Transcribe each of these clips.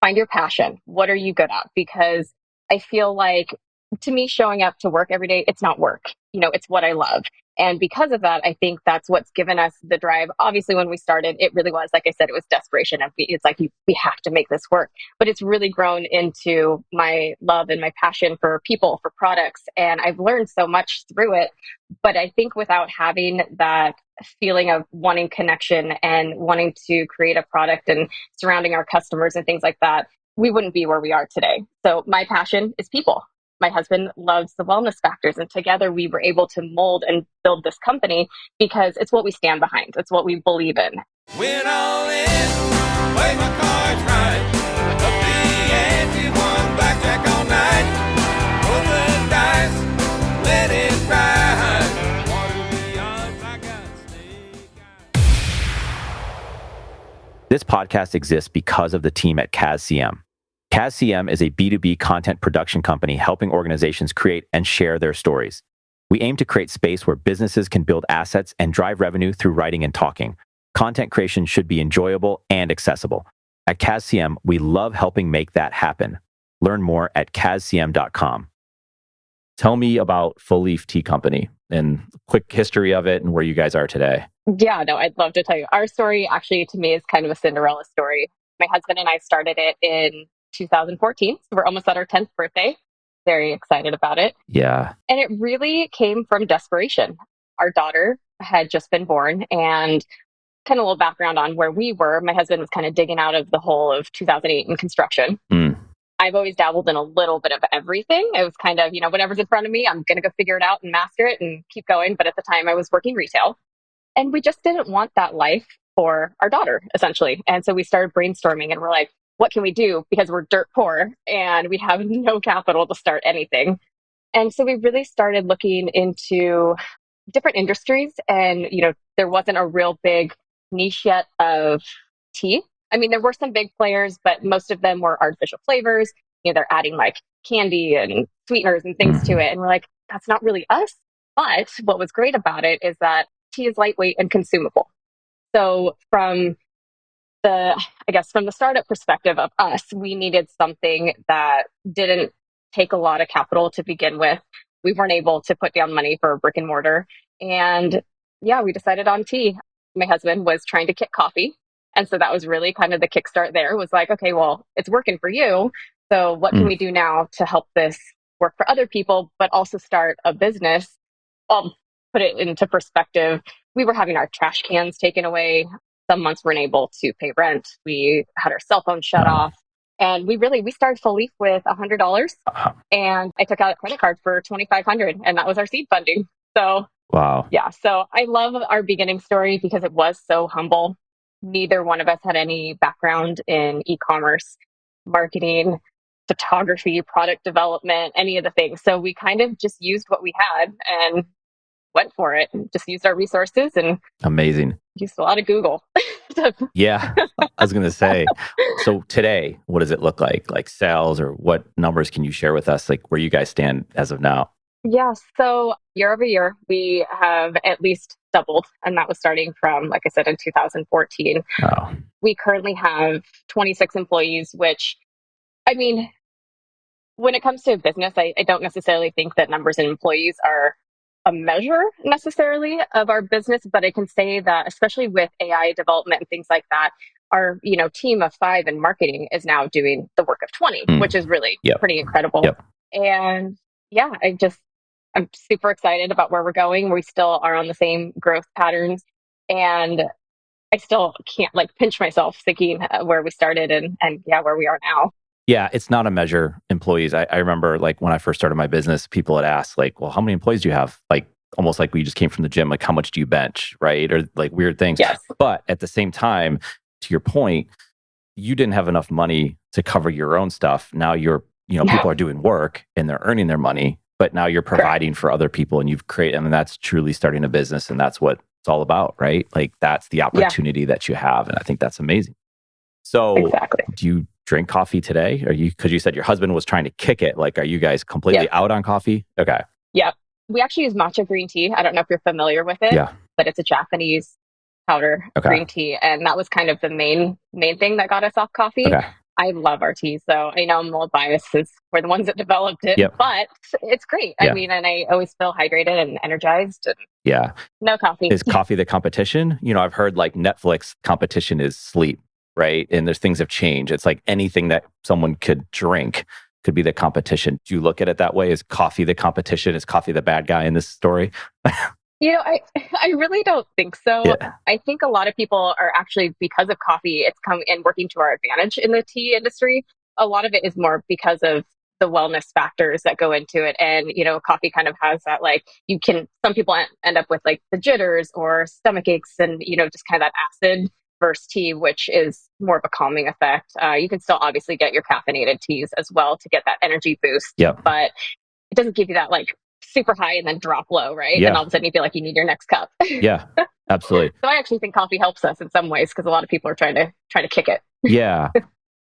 find your passion. What are you good at? Because I feel like, to me, showing up to work every day, it's not work. It's what I love. And because of that, I think that's what's given us the drive. Obviously, when we started, it really was, like I said, it was desperation. It's like, we have to make this work. But it's really grown into my love and my passion for people, for products. And I've learned so much through it. But I think without having that feeling of wanting connection and wanting to create a product and surrounding our customers and things like that, we wouldn't be where we are today. So my passion is people. My husband loves the wellness factors, and together we were able to mold and build this company because it's what we stand behind. It's what we believe in. Win all in, play my cards right. Up the ante, one blackjack all night. Roll the dice, let it ride. Water the odds, I got snake eyes. This podcast exists because of the team at KASCM. KASCM is a B2B content production company helping organizations create and share their stories. We aim to create space where businesses can build assets and drive revenue through writing and talking. Content creation should be enjoyable and accessible. At KASCM, we love helping make that happen. Learn more at kascm.com. Tell me about Full Leaf Tea Company and quick history of it and where you guys are today. Yeah, no, I'd love to tell you. Our story actually, to me, is kind of a Cinderella story. My husband and I started it in 2014. So we're almost at our 10th birthday. Very excited about it. Yeah. And it really came from desperation. Our daughter had just been born, and kind of a little background on where we were. My husband was kind of digging out of the hole of 2008 in construction. I've always dabbled in a little bit of everything. It was kind of, whatever's in front of me, I'm going to go figure it out and master it and keep going. But at the time I was working retail, and we just didn't want that life for our daughter, essentially. And so we started brainstorming, and we're like, what can we do? Because we're dirt poor and we have no capital to start anything. And so we really started looking into different industries, and, there wasn't a real big niche yet of tea. I mean, there were some big players, but most of them were artificial flavors. They're adding like candy and sweeteners and things to it. And we're like, that's not really us. But what was great about it is that tea is lightweight and consumable. So from the startup perspective of us, we needed something that didn't take a lot of capital to begin with. We weren't able to put down money for a brick and mortar. And yeah, we decided on tea. My husband was trying to kick coffee. And so that was really kind of the kickstart there. Was like, okay, well, it's working for you. So what can we do now to help this work for other people, but also start a business? I'll put it into perspective. We were having our trash cans taken away. Some months weren't able to pay rent. We had our cell phone shut off. And we started Full Leaf with $100. And I took out a credit card for $2,500. And that was our seed funding. So, wow. Yeah. So I love our beginning story because it was so humble. Neither one of us had any background in e-commerce, marketing, photography, product development, any of the things. So we kind of just used what we had and went for it. Just used our resources and amazing. Used a lot of Google. Yeah, I was going to say. So today, what does it look like? Like sales, or what numbers can you share with us? Like where you guys stand as of now? Yeah. So year over year, we have at least doubled. And that was starting from, like I said, in 2014. Oh. We currently have 26 employees, which, I mean, when it comes to business, I don't necessarily think that numbers in employees are a measure necessarily of our business, but I can say that especially with AI development and things like that, our team of 5 in marketing is now doing the work of 20, which is really pretty incredible. And yeah, I'm super excited about where we're going. We still are on the same growth patterns, and I still can't pinch myself thinking where we started and where we are now. Yeah, it's not a measure, employees. I remember when I first started my business, people had asked well, how many employees do you have? Almost like we just came from the gym, how much do you bench, right? Or weird things. Yes. But at the same time, to your point, you didn't have enough money to cover your own stuff. Now people are doing work and they're earning their money, but now you're providing for other people, and you've created, and that's truly starting a business, and that's what it's all about, right? That's the opportunity that you have. And I think that's amazing. So exactly. Do you drink coffee today? Because you said your husband was trying to kick it. Are you guys completely out on coffee? Okay. Yeah. We actually use matcha green tea. I don't know if you're familiar with it, but it's a Japanese powder green tea. And that was kind of the main thing that got us off coffee. Okay. I love our tea. So I know I'm a little biased since we're the ones that developed it, Yep. but it's great. I Yeah. mean, and I always feel hydrated and energized. And Yeah. no coffee. Is coffee the competition? I've heard like Netflix competition is sleep, right? And there's things have changed. It's like anything that someone could drink could be the competition. Do you look at it that way? Is coffee the competition? Is coffee the bad guy in this story? I really don't think so. Yeah. I think a lot of people are actually, because of coffee, it's come in working to our advantage in the tea industry. A lot of it is more because of the wellness factors that go into it. And, coffee kind of has that, like, some people end up with like the jitters or stomach aches and, just kind of that acid versus tea, which is more of a calming effect. You can still obviously get your caffeinated teas as well to get that energy boost. Yep. But it doesn't give you that like super high and then drop low, right? Yeah. And all of a sudden you feel like you need your next cup. Yeah, absolutely. So I actually think coffee helps us in some ways because a lot of people are trying to kick it. Yeah.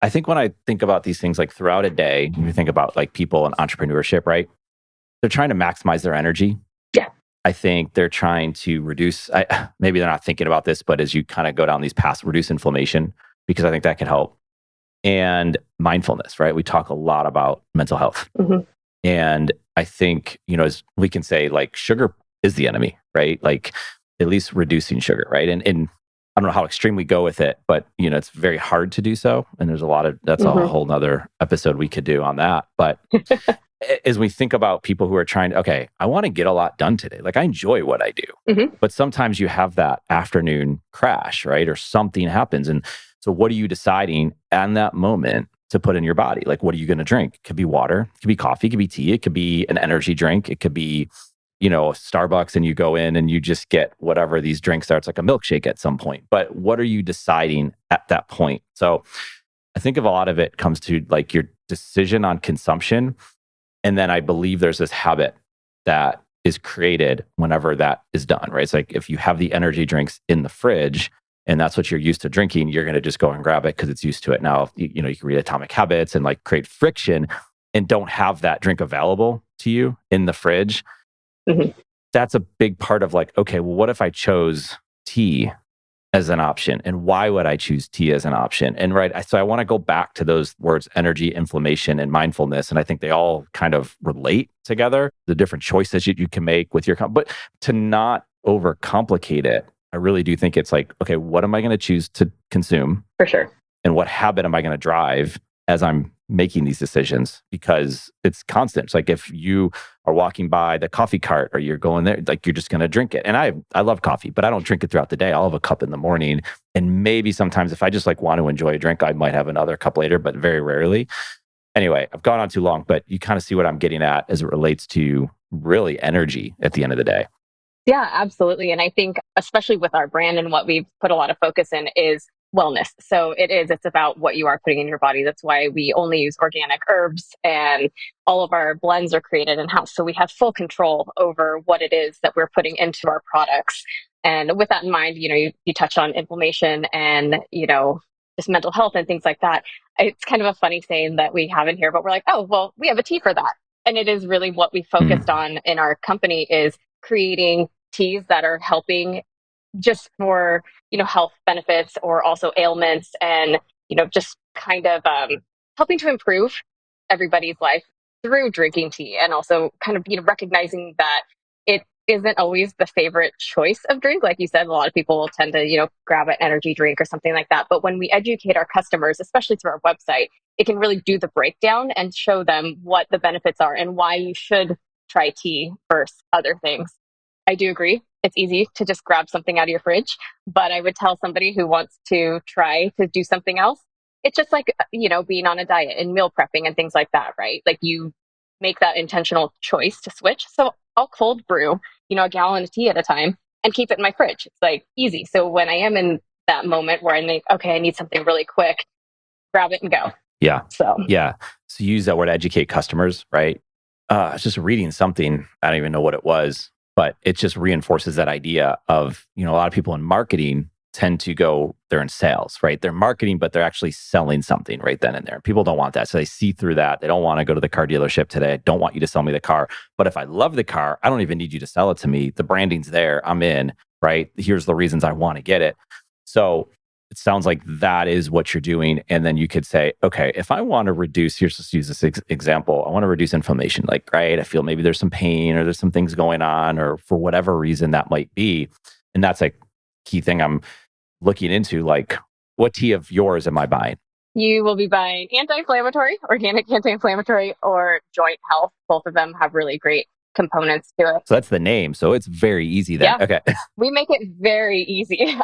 I think when I think about these things like throughout a day, you think about like people in entrepreneurship, right? They're trying to maximize their energy. Yeah. I think they're trying to reduce, maybe they're not thinking about this, but as you kind of go down these paths, reduce inflammation, because I think that can help. And mindfulness, right? We talk a lot about mental health. Mm-hmm. And I think, as we can say, like sugar is the enemy, right? Like at least reducing sugar, right? And I don't know how extreme we go with it, but it's very hard to do so. And there's that's Mm-hmm. a whole nother episode we could do on that. But as we think about people who are trying to, okay, I want to get a lot done today. Like I enjoy what I do, Mm-hmm. but sometimes you have that afternoon crash, right? Or something happens. And so what are you deciding at that moment to put in your body? Like, what are you going to drink? It could be water, it could be coffee, it could be tea, it could be an energy drink, it could be, Starbucks, and you go in and you just get whatever these drinks are. It's like a milkshake at some point. But what are you deciding at that point? So I think of a lot of it comes to like your decision on consumption. And then I believe there's this habit that is created whenever that is done, right? It's like if you have the energy drinks in the fridge, and that's what you're used to drinking, you're going to just go and grab it because it's used to it. Now, you can read Atomic Habits and like create friction and don't have that drink available to you in the fridge. Mm-hmm. That's a big part of like, okay, well, what if I chose tea as an option? And why would I choose tea as an option? And so I want to go back to those words, energy, inflammation, and mindfulness. And I think they all kind of relate together, the different choices you can make with your, but to not overcomplicate it, I really do think it's like, okay, what am I going to choose to consume? For sure. And what habit am I going to drive as I'm making these decisions? Because it's constant. It's like if you are walking by the coffee cart or you're going there, like you're just going to drink it. And I love coffee, but I don't drink it throughout the day. I'll have a cup in the morning. And maybe sometimes if I just like want to enjoy a drink, I might have another cup later, but very rarely. Anyway, I've gone on too long, but you kind of see what I'm getting at as it relates to really energy at the end of the day. Yeah, absolutely. And I think, especially with our brand and what we've put a lot of focus in is wellness. So it's about what you are putting in your body. That's why we only use organic herbs and all of our blends are created in-house. So we have full control over what it is that we're putting into our products. And with that in mind, you touch on inflammation and, just mental health and things like that. It's kind of a funny saying that we have in here, but we're like, oh, well, we have a tea for that. And it is really what we focused on in our company is creating teas that are helping just for, health benefits or also ailments and, just kind of helping to improve everybody's life through drinking tea and also kind of, recognizing that it isn't always the favorite choice of drink. Like you said, a lot of people will tend to, grab an energy drink or something like that. But when we educate our customers, especially through our website, it can really do the breakdown and show them what the benefits are and why you should try tea versus other things. I do agree. It's easy to just grab something out of your fridge, but I would tell somebody who wants to try to do something else. It's just like, being on a diet and meal prepping and things like that, right? Like you make that intentional choice to switch. So I'll cold brew, a gallon of tea at a time and keep it in my fridge. It's like easy. So when I am in that moment where I think, okay, I need something really quick, grab it and go. Yeah. So use that word, educate customers, right? I was just reading something. I don't even know what it was, but it just reinforces that idea of, a lot of people in marketing tend to go, they're in sales, right? They're marketing, but they're actually selling something right then and there. People don't want that. So they see through that. They don't want to go to the car dealership today. I don't want you to sell me the car. But if I love the car, I don't even need you to sell it to me. The branding's there. I'm in, right? Here's the reasons I want to get it. So it sounds like that is what you're doing. And then you could say, okay, if I want to reduce, here's just use this example. I want to reduce inflammation. Like, right, I feel maybe there's some pain or there's some things going on, or for whatever reason that might be. And that's a key thing I'm looking into. Like, what tea of yours am I buying? You will be buying anti-inflammatory, organic anti-inflammatory, or joint health. Both of them have really great components to it. So that's the name. So it's very easy then. Yeah. Okay. We make it very easy.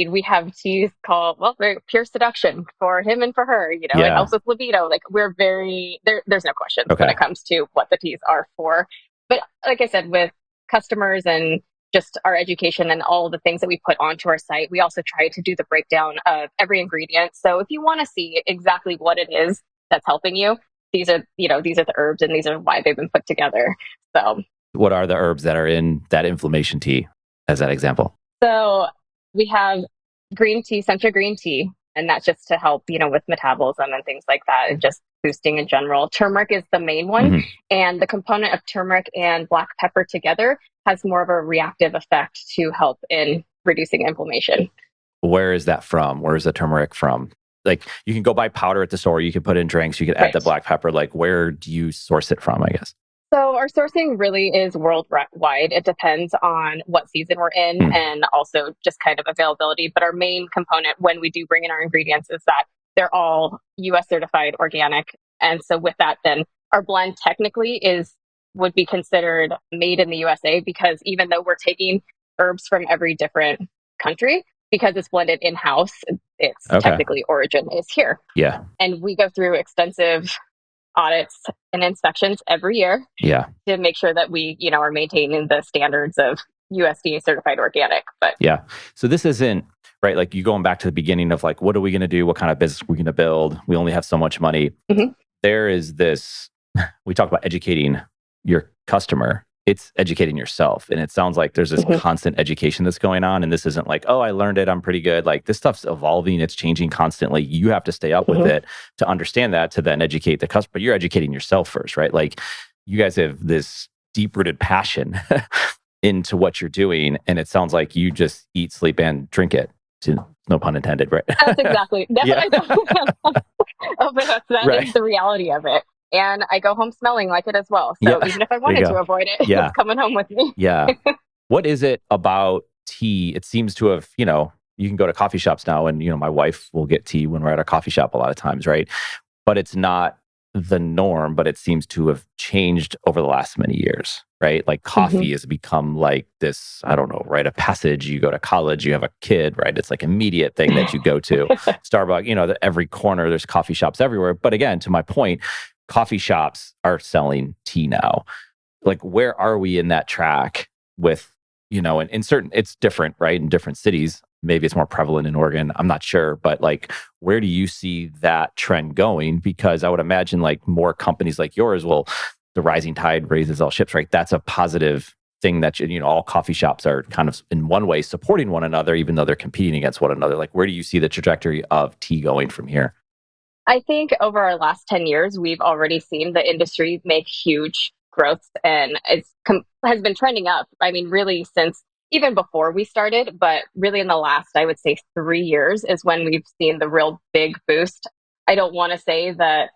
We have teas called, Pure Seduction for him and for her. It helps with libido. Like, we're very, there's no question when it comes to what the teas are for. But like I said, with customers and just our education and all the things that we put onto our site, we also try to do the breakdown of every ingredient. So if you want to see exactly what it is that's helping you, these are the herbs and these are why they've been put together. So what are the herbs that are in that inflammation tea as that example? So we have green tea, central green tea, and that's just to help, with metabolism and things like that, and just boosting in general. Turmeric is the main one, and the component of turmeric and black pepper together has more of a reactive effect to help in reducing inflammation. Where is that from? Where is the turmeric from? Like, you can go buy powder at the store, you can put in drinks, you can add the black pepper. Like, where do you source it from, I guess? So our sourcing really is worldwide. It depends on what season we're in and also just kind of availability. But our main component when we do bring in our ingredients is that they're all US-certified organic. And so with that, then our blend technically would be considered made in the USA, because even though we're taking herbs from every different country, because it's blended in-house, it's technically origin is here. Yeah. And we go through extensive audits and inspections every year to make sure that we, are maintaining the standards of USDA-certified organic. But so this isn't, right, like, you going back to the beginning of like, what are we going to do? What kind of business are we going to build? We only have so much money. There is this, we talk about educating your customer. It's educating yourself. And it sounds like there's this constant education that's going on. And this isn't like, oh, I learned it, I'm pretty good. Like, this stuff's evolving, it's changing constantly. You have to stay up with it to understand that, to then educate the customer. But you're educating yourself first, right? Like, you guys have this deep-rooted passion into what you're doing. And it sounds like you just eat, sleep, and drink it. No pun intended, right? That's exactly. But that is the reality of it. And I go home smelling like it as well. So even if I wanted to avoid it, it's coming home with me. What is it about tea? It seems to have, you can go to coffee shops now and, my wife will get tea when we're at a coffee shop a lot of times, right? But it's not the norm, but it seems to have changed over the last many years, right? Like, coffee has become like this, I don't know, right? A passage. You go to college, you have a kid, right? It's like immediate thing that you go to. Starbucks, every corner, there's coffee shops everywhere. But again, to my point, coffee shops are selling tea now. Like, where are we in that track with, and in certain, it's different, right? In different cities, maybe it's more prevalent in Oregon. I'm not sure, but like, where do you see that trend going? Because I would imagine like more companies like yours the rising tide raises all ships, right? That's a positive thing that, all coffee shops are kind of in one way supporting one another, even though they're competing against one another. Like, where do you see the trajectory of tea going from here? I think over our last 10 years, we've already seen the industry make huge growth, and has been trending up. I mean, really since even before we started, but really in the last, I would say 3 years is when we've seen the real big boost. I don't want to say that,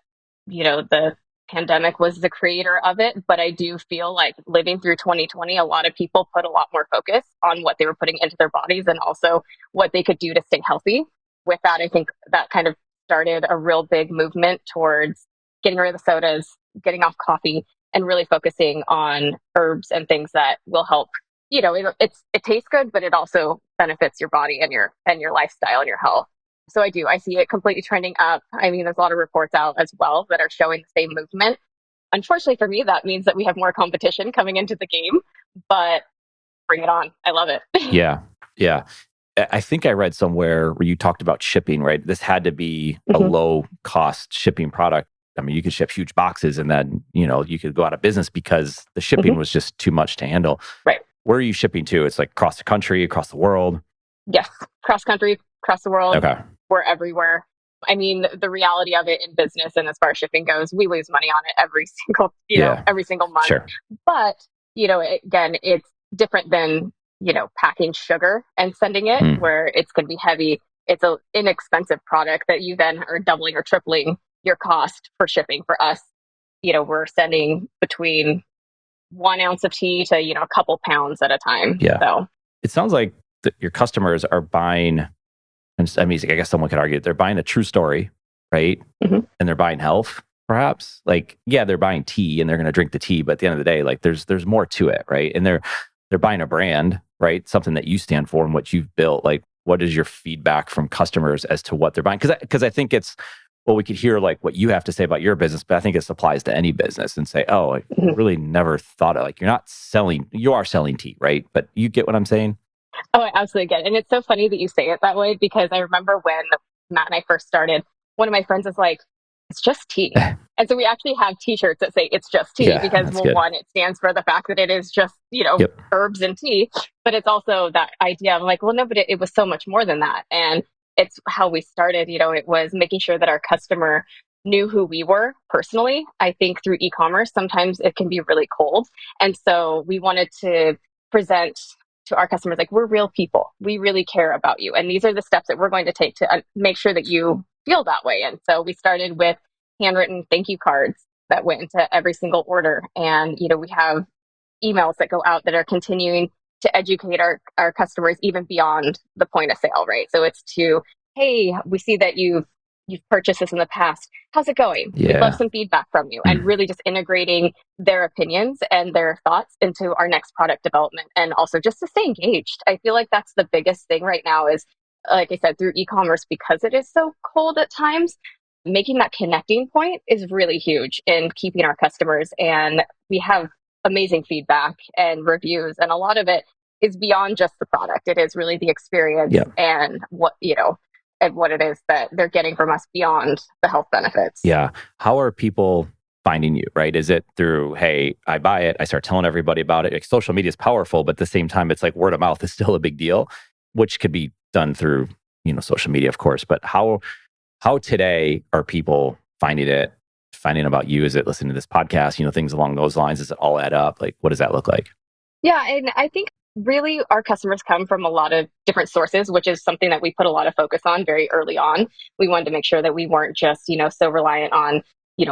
the pandemic was the creator of it, but I do feel like living through 2020, a lot of people put a lot more focus on what they were putting into their bodies and also what they could do to stay healthy. With that, I think that kind of started a real big movement towards getting rid of the sodas, getting off coffee, and really focusing on herbs and things that will help. It tastes good, but it also benefits your body and your lifestyle and your health. So I see it completely trending up. I mean, there's a lot of reports out as well that are showing the same movement. Unfortunately for me, that means that we have more competition coming into the game, but bring it on. I love it. Yeah. I think I read somewhere where you talked about shipping, right? This had to be a low cost shipping product. I mean, you could ship huge boxes and then, you could go out of business because the shipping was just too much to handle. Right. Where are you shipping to? It's like across the country, across the world? Yes. Cross country, across the world. Okay. We're everywhere. I mean, the reality of it in business and as far as shipping goes, we lose money on it every single, every single month. Sure. But, again, it's different than packing sugar and sending it, where it's going to be heavy. It's an inexpensive product that you then are doubling or tripling your cost for shipping. For us, we're sending between 1 ounce of tea to, a couple pounds at a time. Yeah. So it sounds like your customers are buying, and I mean, I guess someone could argue they're buying a true story, right? Mm-hmm. And they're buying health, perhaps. Like, yeah, they're buying tea and they're going to drink the tea, but at the end of the day, like there's more to it, right? And they're buying a brand, right? Something that you stand for and what you've built. Like, what is your feedback from customers as to what they're buying? Because I think it's, well, we could hear like what you have to say about your business, but I think this applies to any business and say, oh, I really never thought of, like, you are selling tea, right? But you get what I'm saying? Oh, I absolutely get it. And it's so funny that you say it that way, because I remember when Matt and I first started, one of my friends was like, it's just tea. And so we actually have t-shirts that say it's just tea, Yeah, because, that's well, good. one, it stands for the fact that it is just, Yep. herbs and tea, but it's also that idea of like, well, no, but it was so much more than that. And it's how we started, it was making sure that our customer knew who we were personally. I think through e-commerce, sometimes it can be really cold. And so we wanted to present to our customers like, we're real people. We really care about you. And these are the steps that we're going to take to make sure that you feel that way. And so we started with handwritten thank you cards that went into every single order. And, we have emails that go out that are continuing to educate our customers even beyond the point of sale, right? So it's to, hey, we see that you've purchased this in the past. How's it going? Yeah. We'd love some feedback from you. And really just integrating their opinions and their thoughts into our next product development. And also just to stay engaged. I feel like that's the biggest thing right now is, like I said, through e-commerce, because it is so cold at times, making that connecting point is really huge in keeping our customers. And we have amazing feedback and reviews. And a lot of it is beyond just the product. It is really the experience and what it is that they're getting from us beyond the health benefits. Yeah. How are people finding you, right? Is it through, hey, I buy it, I start telling everybody about it? Like, social media is powerful, but at the same time, it's like word of mouth is still a big deal, which could be done through, social media, of course. But how today are people finding about you? Is it listening to this podcast, things along those lines? Does it all add up? Like, what does that look like? Yeah. And I think really our customers come from a lot of different sources, which is something that we put a lot of focus on very early on. We wanted to make sure that we weren't just, so reliant on,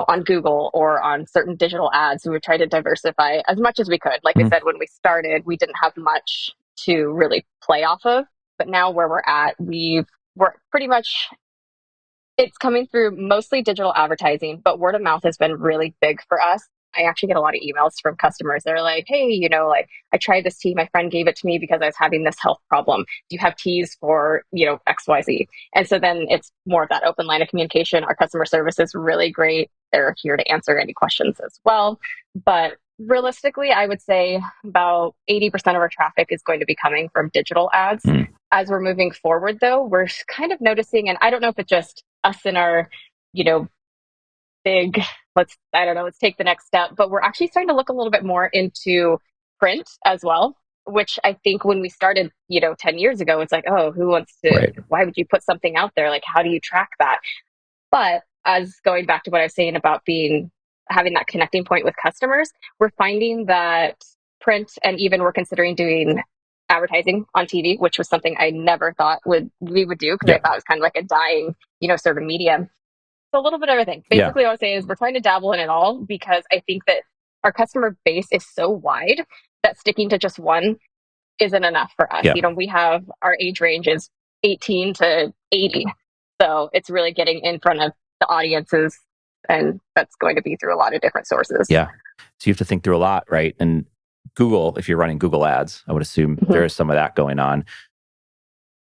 on Google or on certain digital ads. We would try to diversify as much as we could. Like I said, when we started, we didn't have much to really play off of. But now where we're at, we're pretty much, it's coming through mostly digital advertising, but word of mouth has been really big for us. I actually get a lot of emails from customers. They're like, hey, like I tried this tea. My friend gave it to me because I was having this health problem. Do you have teas for, XYZ? And so then it's more of that open line of communication. Our customer service is really great. They're here to answer any questions as well. But realistically, I would say about 80% of our traffic is going to be coming from digital ads. As we're moving forward, though, we're kind of noticing, and I don't know if it's just us in our, big, let's take the next step, but we're actually starting to look a little bit more into print as well, which I think when we started, 10 years ago, it's like, oh, who wants to, why would you put something out there? Like, how do you track that? But as going back to what I was saying about having that connecting point with customers, we're finding that print, and even we're considering doing advertising on TV, which was something I never thought we would do, because I thought it was kind of like a dying, sort of medium. So a little bit of everything. Basically, what I was saying is we're trying to dabble in it all, because I think that our customer base is so wide that sticking to just one isn't enough for us. We have our age range is 18 to 80. So it's really getting in front of the audiences, and that's going to be through a lot of different sources. Yeah. So you have to think through a lot, right? And Google, if you're running Google ads, I would assume there is some of that going on.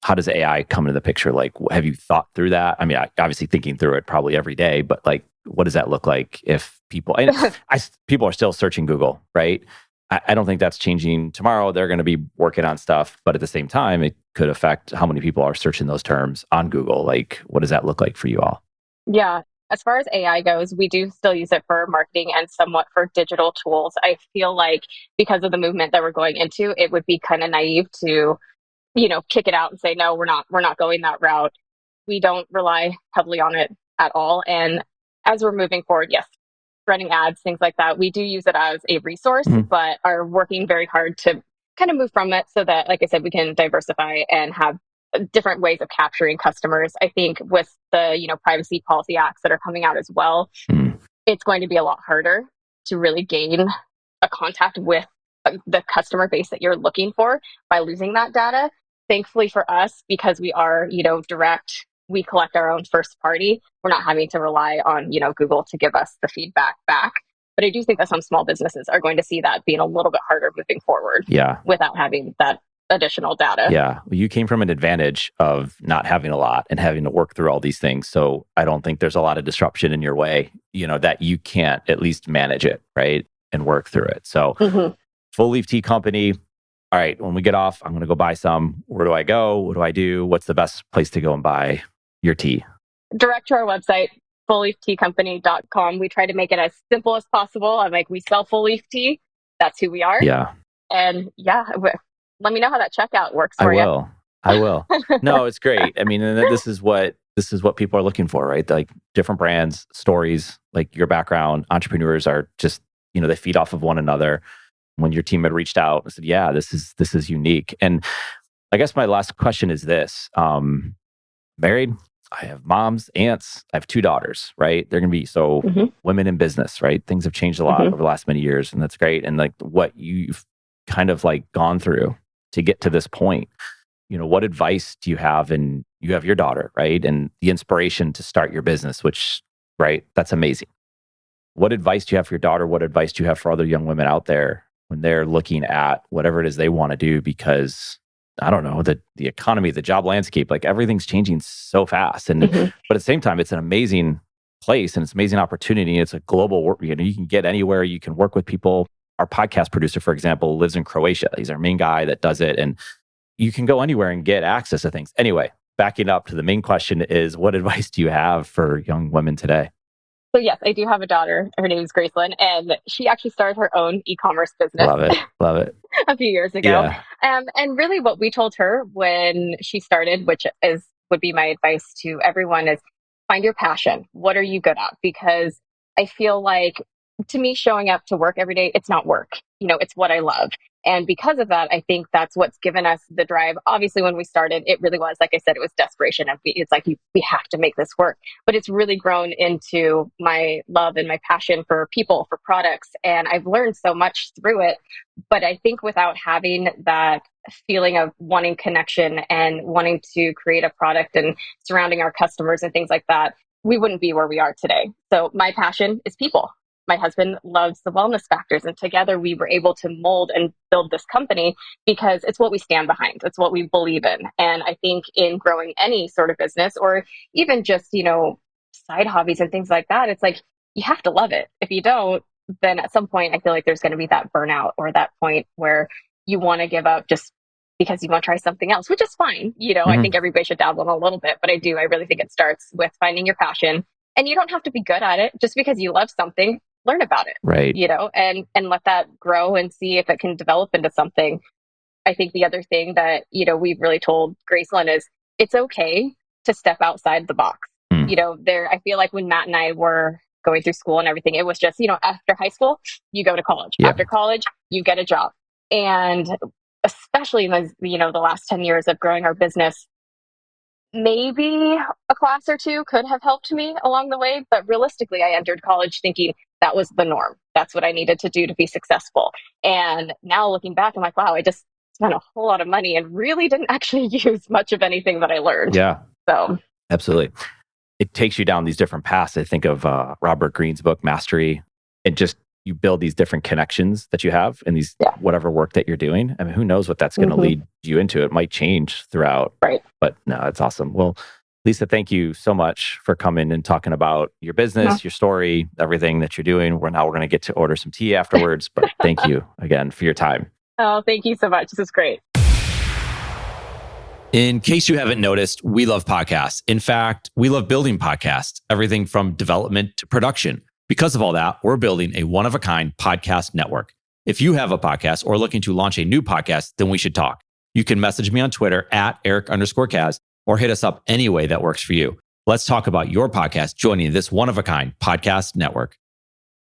How does AI come into the picture? Like, have you thought through that? I mean, obviously thinking through it probably every day, but like, what does that look like if people, people are still searching Google, right? I don't think that's changing tomorrow. They're going to be working on stuff, but at the same time, it could affect how many people are searching those terms on Google. Like, what does that look like for you all? Yeah. As far as AI goes, we do still use it for marketing and somewhat for digital tools. I feel like because of the movement that we're going into, it would be kind of naive to kick it out and say, no, we're not going that route. We don't rely heavily on it at all. And as we're moving forward, yes, running ads, things like that, we do use it as a resource, but are working very hard to kind of move from it so that, like I said, we can diversify and have different ways of capturing customers. I think with the, privacy policy acts that are coming out as well, it's going to be a lot harder to really gain a contact with the customer base that you're looking for by losing that data. Thankfully for us, because we are, direct, we collect our own first party. We're not having to rely on, Google to give us the feedback back. But I do think that some small businesses are going to see that being a little bit harder moving forward. Yeah. Without having that additional data. Yeah. Well, you came from an advantage of not having a lot and having to work through all these things. So I don't think there's a lot of disruption in your way, that you can't at least manage it, right? And work through it. So full Leaf Tea company. All right, when we get off, I'm going to go buy some. Where do I go? What do I do? What's the best place to go and buy your tea? Direct to our website, fullleafteacompany.com. We try to make it as simple as possible. I'm like, we sell full leaf tea. That's who we are. Yeah. And let me know how that checkout works for you. I will. No, it's great. I mean, and this is what people are looking for, right? Like different brands, stories, like your background. Entrepreneurs are just, they feed off of one another. When your team had reached out and said, yeah, this is unique. And I guess my last question is this. Married, I have moms, aunts, I have 2 daughters, right? They're going to be women in business, right? Things have changed a lot over the last many years, and that's great. And like what you've kind of like gone through to get to this point, what advice do you have? And you have your daughter, right? And the inspiration to start your business, which, right, that's amazing. What advice do you have for your daughter? What advice do you have for other young women out there when they're looking at whatever it is they want to do? Because I don't know, the economy, the job landscape, like everything's changing so fast. And but at the same time, it's an amazing place and it's an amazing opportunity. It's a global work. You can get anywhere. You can work with people. Our podcast producer, for example, lives in Croatia. He's our main guy that does it. And you can go anywhere and get access to things. Anyway, backing up to the main question is, what advice do you have for young women today? So yes, I do have a daughter. Her name is Gracelyn, and she actually started her own e-commerce business. Love it. A few years ago. Yeah. And really what we told her when she started, which would be my advice to everyone, is find your passion. What are you good at? Because I feel like, to me, showing up to work every day, it's not work. It's what I love. And because of that, I think that's what's given us the drive. Obviously, when we started, it really was, like I said, it was desperation. And it's like, we have to make this work. But it's really grown into my love and my passion for people, for products. And I've learned so much through it. But I think without having that feeling of wanting connection and wanting to create a product and surrounding our customers and things like that, we wouldn't be where we are today. So my passion is people. My husband loves the wellness factors, and together we were able to mold and build this company because it's what we stand behind. It's what we believe in. And I think in growing any sort of business or even just, side hobbies and things like that, it's like, you have to love it. If you don't, then at some point, I feel like there's going to be that burnout or that point where you want to give up just because you want to try something else, which is fine. I think everybody should dabble in a little bit, but I really think it starts with finding your passion. And you don't have to be good at it. Just because you love something, learn about it, right? And let that grow and see if it can develop into something. I think the other thing that, we've really told Gracelyn is it's okay to step outside the box. I feel like when Matt and I were going through school and everything, it was just, after high school, you go to college. Yeah. After college, you get a job. And especially in the last 10 years of growing our business, maybe a class or two could have helped me along the way. But realistically, I entered college thinking that was the norm. That's what I needed to do to be successful. And now looking back, I'm like, wow, I just spent a whole lot of money and really didn't actually use much of anything that I learned. Yeah. So absolutely. It takes you down these different paths. I think of Robert Greene's book, Mastery. It just, you build these different connections that you have in these whatever work that you're doing. I mean, who knows what that's going to lead you into? It might change throughout. Right. But no, it's awesome. Well, Lisa, thank you so much for coming and talking about your business, your story, everything that you're doing. We're going to get to order some tea afterwards, but thank you again for your time. Oh, thank you so much. This is great. In case you haven't noticed, we love podcasts. In fact, we love building podcasts, everything from development to production. Because of all that, we're building a one-of-a-kind podcast network. If you have a podcast or looking to launch a new podcast, then we should talk. You can message me on Twitter at Eric_Kaz or hit us up any way that works for you. Let's talk about your podcast joining this one-of-a-kind podcast network.